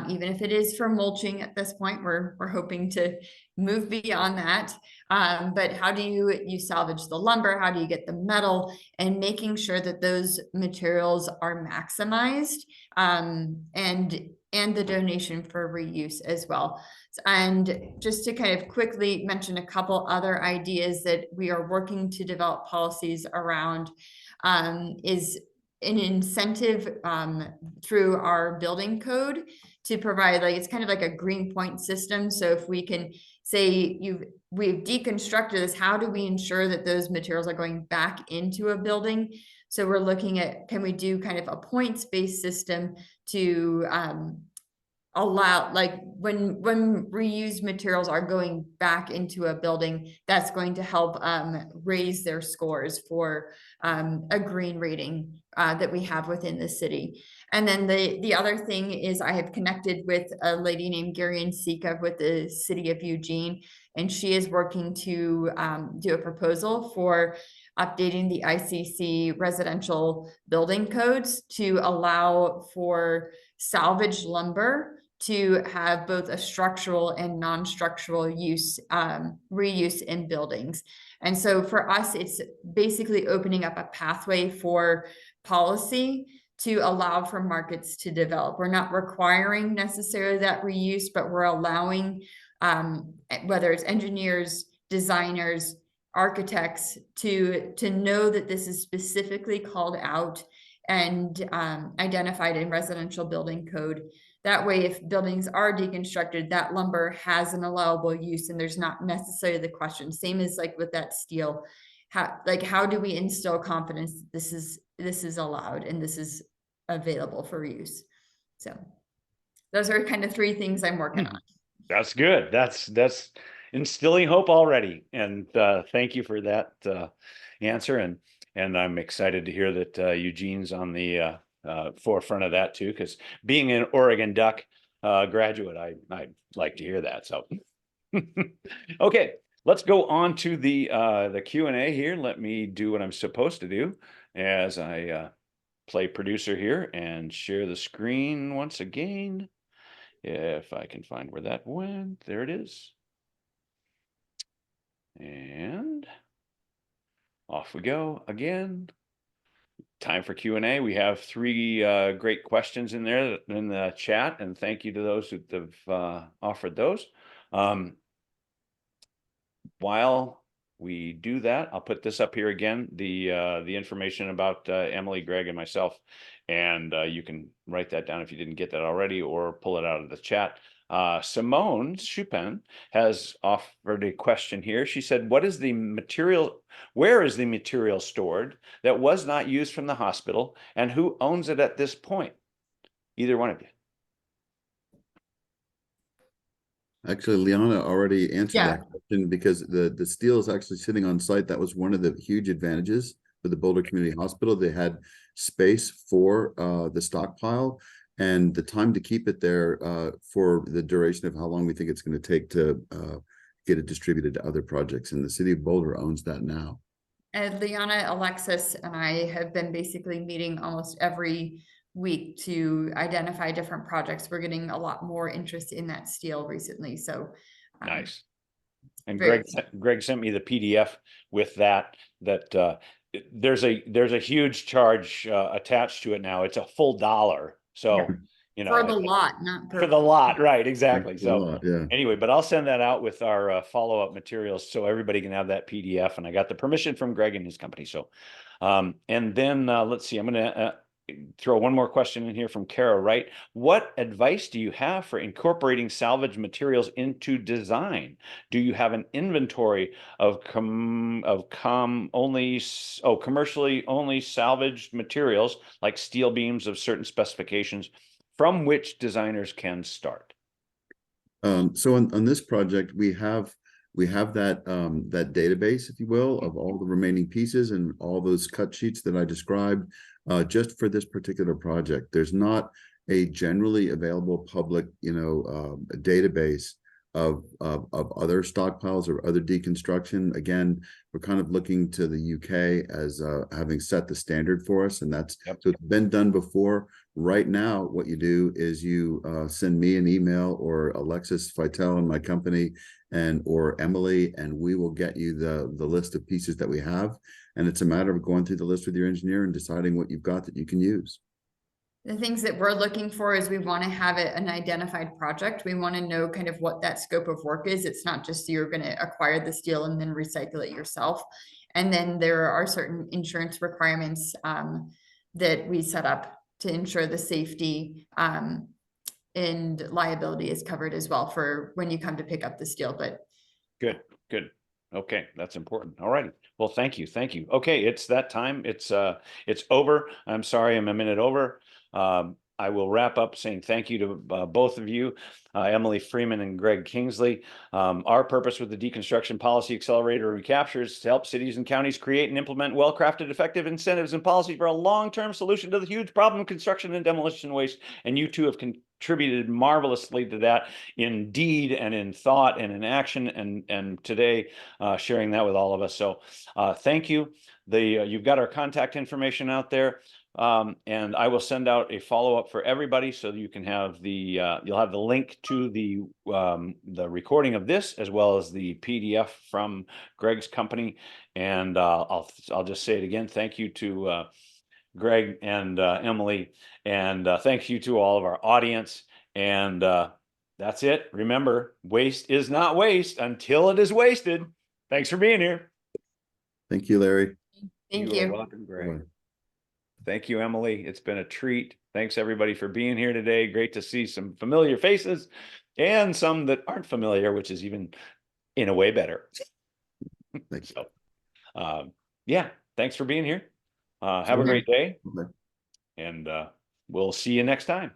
even if it is for mulching at this point, we're hoping to move beyond that. But how do you salvage the lumber? How do you get the metal, and making sure that those materials are maximized, and the donation for reuse as well. And just to kind of quickly mention a couple other ideas that we are working to develop policies around, is an incentive through our building code to provide, like, it's kind of like a green point system. So if we can say we've deconstructed this, how do we ensure that those materials are going back into a building? So we're looking at, can we do kind of a points-based system to allow, like, when reused materials are going back into a building, that's going to help raise their scores for a green rating that we have within the city. And then the other thing is, I have connected with a lady named Garian Sika with the City of Eugene, and she is working to do a proposal for updating the ICC residential building codes to allow for salvaged lumber to have both a structural and non-structural use, reuse in buildings. And so for us, it's basically opening up a pathway for policy to allow for markets to develop. We're not requiring necessarily that reuse, but we're allowing, whether it's engineers, designers, architects, to know that this is specifically called out and identified in residential building code. That way, if buildings are deconstructed, that lumber has an allowable use, and there's not necessarily the question. Same as like with that steel, how do we instill confidence that this is allowed and this is available for use? So those are kind of three things I'm working on.
That's good. That's instilling hope already. And thank you for that answer. And I'm excited to hear that Eugene's on the forefront of that too, because being an Oregon Duck graduate, I like to hear that. So, okay, let's go on to the Q&A here. Let me do what I'm supposed to do as I play producer here and share the screen once again. If I can find where that went, there it is. And off we go again. Time for Q&A. We have 3 great questions in there in the chat, and thank you to those who have offered those. While we do that, I'll put this up here again, the information about Emily, Greg, and myself, and you can write that down if you didn't get that already, or pull it out of the chat. Simone Chupin has offered a question here. She said, where is the material stored that was not used from the hospital, and who owns it at this point? Either one of you.
Actually, Liana already answered
Yeah.
that question, because the steel is actually sitting on site. That was one of the huge advantages for the Boulder Community Hospital. They had space for the stockpile, and the time to keep it there for the duration of how long we think it's going to take to get it distributed to other projects. And the City of Boulder owns that now.
And Liana, Alexis, and I have been basically meeting almost every week to identify different projects. We're getting a lot more interest in that steel recently. So
nice. And
very
Greg sent me the PDF with that there's a huge charge attached to it now. It's a full $1. So,
yeah.
You know,
for the lot, not
for the lot, right? Exactly. So
lot, yeah.
Anyway, but I'll send that out with our follow-up materials so everybody can have that PDF. And I got the permission from Greg and his company. So, and then let's see, I'm going to throw one more question in here from Kara, right? What advice do you have for incorporating salvage materials into design? Do you have an inventory of commercially only salvaged materials like steel beams of certain specifications from which designers can start?
So on this project, we have that that database, if you will, of all the remaining pieces and all those cut sheets that I described just for this particular project. There's not a generally available public, database of other stockpiles or other deconstruction. Again, we're kind of looking to the UK as having set the standard for us, and that's so it's been done before. Right now, what you do is you send me an email, or Alexis Fitel in my company, or Emily, and we will get you the list of pieces that we have. And it's a matter of going through the list with your engineer and deciding what you've got that you can use.
The things that we're looking for is we want to have it an identified project. We want to know kind of what that scope of work is. It's not just you're going to acquire the steel and then recycle it yourself. And then there are certain insurance requirements that we set up to ensure the safety and liability is covered as well for when you come to pick up the steel. But
good. Okay, that's important. All right. Well, thank you. Okay, it's that time. It's over. I'm sorry, I'm a minute over. I will wrap up saying thank you to both of you, Emily Freeman and Greg Kingsley. Our purpose with the Deconstruction Policy Accelerator ReCapturit is to help cities and counties create and implement well-crafted, effective incentives and policy for a long-term solution to the huge problem of construction and demolition waste. And you two have contributed marvelously to that in deed and in thought and in action, and today sharing that with all of us. So thank you. You've got our contact information out there. And I will send out a follow-up for everybody so you can have you'll have the link to the recording of this, as well as the PDF from Greg's company. And I'll just say it again. Thank you to Greg and Emily, and thank you to all of our audience. And that's it. Remember, waste is not waste until it is wasted. Thanks for being here.
Thank you, Larry.
thank
You
you.
are welcome, Greg.
Bye.
Thank you, Emily. It's been a treat. Thanks, everybody, for being here today. Great to see some familiar faces and some that aren't familiar, which is even, in a way, better.
Thank you.
So, yeah, thanks for being here. Have a great day, and we'll see you next time.